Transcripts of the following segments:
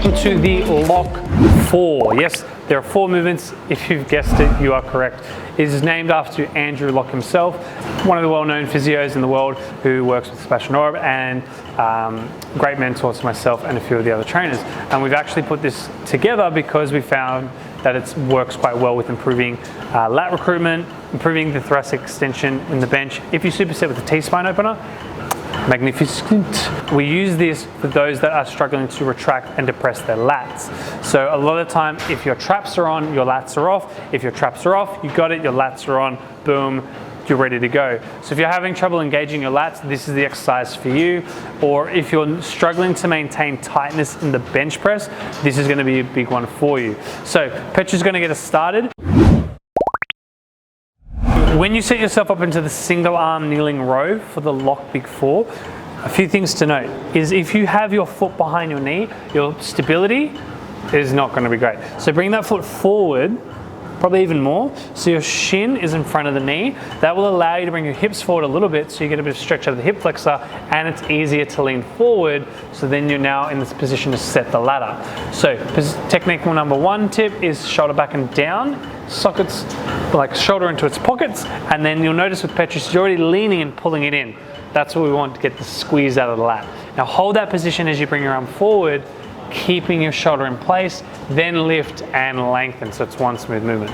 Welcome to the lock 4. Yes, there are 4 movements. If you've guessed it, you are correct. It is named after Andrew Locke himself, one of the well-known physios in the world who works with Sebastian Orb and great mentor to myself and a few of the other trainers. And we've actually put this together because we found that it works quite well with improving lat recruitment, improving the thoracic extension in the bench. If you superset with the T-spine opener, magnificent. We use this for those that are struggling to retract and depress their lats. So a lot of the time, if your traps are on, your lats are off. If your traps are off, you got it, your lats are on, boom, you're ready to go. So if you're having trouble engaging your lats, this is the exercise for you. Or if you're struggling to maintain tightness in the bench press, this is gonna be a big one for you. So Petra's gonna get us started. When you set yourself up into the single arm kneeling row for the lock big 4, a few things to note is if you have your foot behind your knee, your stability is not going to be great. So bring that foot forward, probably even more, so your shin is in front of the knee. That will allow you to bring your hips forward a little bit so you get a bit of stretch out of the hip flexor, and it's easier to lean forward, so then you're now in this position to set the ladder. So technical number 1 tip is shoulder back and down, sockets like shoulder into its pockets, and then you'll notice with Petra, she's already leaning and pulling it in. That's what we want to get the squeeze out of the lat. Now hold that position as you bring your arm forward, keeping your shoulder in place, then lift and lengthen, so it's one smooth movement.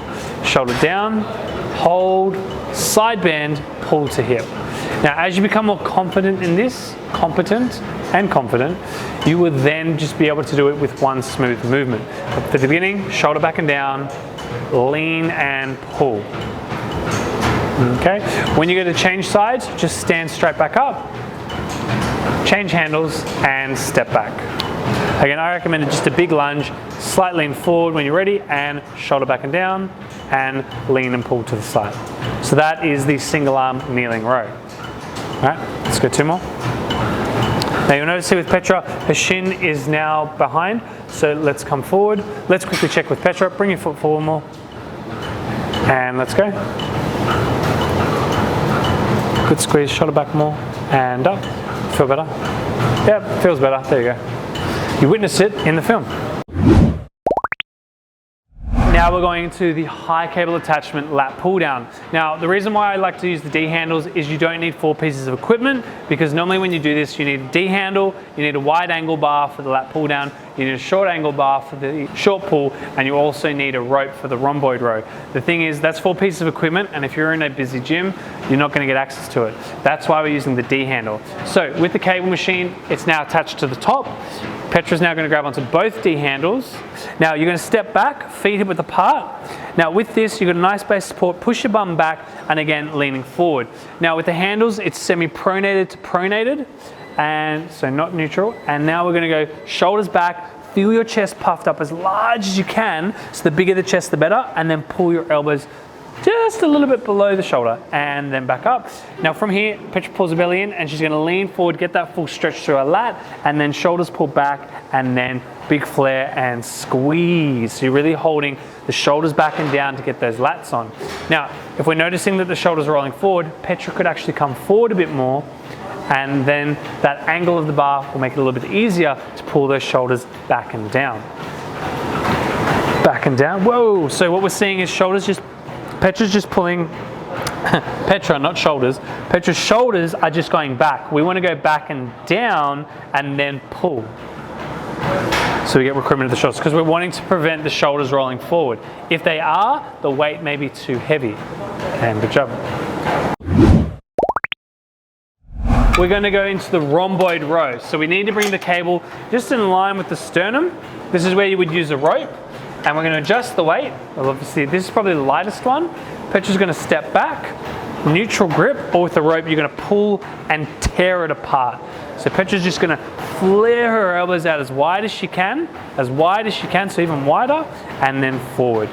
Shoulder down, hold, side bend, pull to hip. Now as you become more confident in this, competent and confident, you will then just be able to do it with one smooth movement. But for the beginning, shoulder back and down, lean and pull. Okay, when you go to change sides, just stand straight back up, change handles and step back. Again, I recommend just a big lunge, slight lean forward when you're ready, and shoulder back and down, and lean and pull to the side. So that is the single arm kneeling row. All right, let's go 2 more. Now you'll notice here with Petra, her shin is now behind, so let's come forward. Let's quickly check with Petra. Bring your foot forward more, and let's go. Good squeeze, shoulder back more, and up. Feel better? Yep, feels better, there you go. You witnessed it in the film. Now we're going into the high cable attachment lat pull down. Now the reason why I like to use the D handles is you don't need 4 pieces of equipment, because normally when you do this you need a D handle, you need a wide angle bar for the lat pull down, you need a short angle bar for the short pull, and you also need a rope for the rhomboid row. The thing is, that's 4 pieces of equipment, and if you're in a busy gym, you're not going to get access to it. That's why we're using the D handle. So with the cable machine, it's now attached to the top. Petra's now going to grab onto both D handles. Now you're going to step back, feet hip width apart. Now with this, you've got a nice base support, push your bum back, and again, leaning forward. Now with the handles, it's semi-pronated to pronated, and so not neutral. And now we're going to go shoulders back, feel your chest puffed up as large as you can, so the bigger the chest, the better, and then pull your elbows just a little bit below the shoulder and then back up. Now from here, Petra pulls the belly in and she's gonna lean forward, get that full stretch through her lat, and then shoulders pull back, and then big flare and squeeze. So you're really holding the shoulders back and down to get those lats on. Now, if we're noticing that the shoulders are rolling forward, Petra could actually come forward a bit more, and then that angle of the bar will make it a little bit easier to pull those shoulders back and down. Back and down, whoa. So what we're seeing is shoulders just, Petra's just pulling, Petra, not shoulders. Petra's shoulders are just going back. We want to go back and down and then pull. So we get recruitment of the shoulders, because we're wanting to prevent the shoulders rolling forward. If they are, the weight may be too heavy. And good job. We're going to go into the rhomboid row. So we need to bring the cable just in line with the sternum. This is where you would use a rope. And we're going to adjust the weight. Well, obviously, this is probably the lightest one. Petra's going to step back, neutral grip, or with the rope, you're going to pull and tear it apart. So Petra's just going to flare her elbows out as wide as she can, so even wider, and then forward.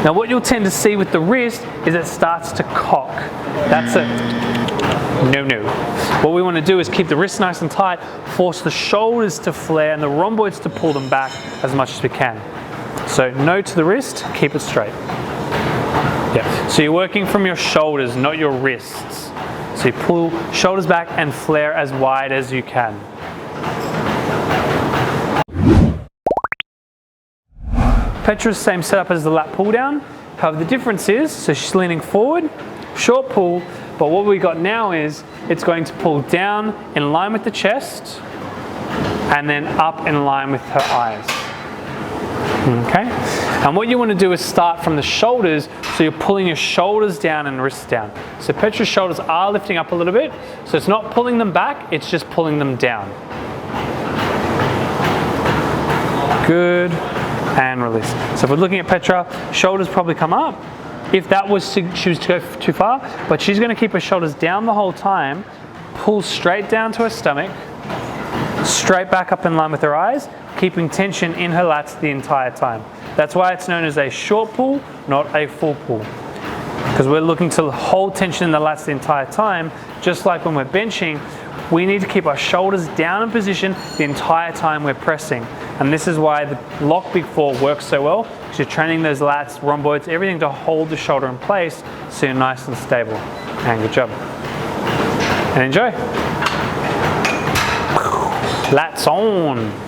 Now, what you'll tend to see with the wrist is it starts to cock. That's it. No. What we want to do is keep the wrists nice and tight, force the shoulders to flare and the rhomboids to pull them back as much as we can. So no to the wrist, keep it straight. Yeah. So you're working from your shoulders, not your wrists. So you pull shoulders back and flare as wide as you can. Petra's same setup as the lat pull down. However, the difference is, so she's leaning forward, short pull, but what we got now is it's going to pull down in line with the chest and then up in line with her eyes. Okay? And what you want to do is start from the shoulders, so you're pulling your shoulders down and wrists down. So Petra's shoulders are lifting up a little bit, so it's not pulling them back, it's just pulling them down. Good, and release. So if we're looking at Petra, shoulders probably come up. If that was to choose to go too far, but she's going to keep her shoulders down the whole time, pull straight down to her stomach, straight back up in line with her eyes, keeping tension in her lats the entire time. That's why it's known as a short pull, not a full pull. Because we're looking to hold tension in the lats the entire time, just like when we're benching, we need to keep our shoulders down in position the entire time we're pressing. And this is why the lock big four works so well, because you're training those lats, rhomboids, everything to hold the shoulder in place so you're nice and stable. And good job. And enjoy. Lats on.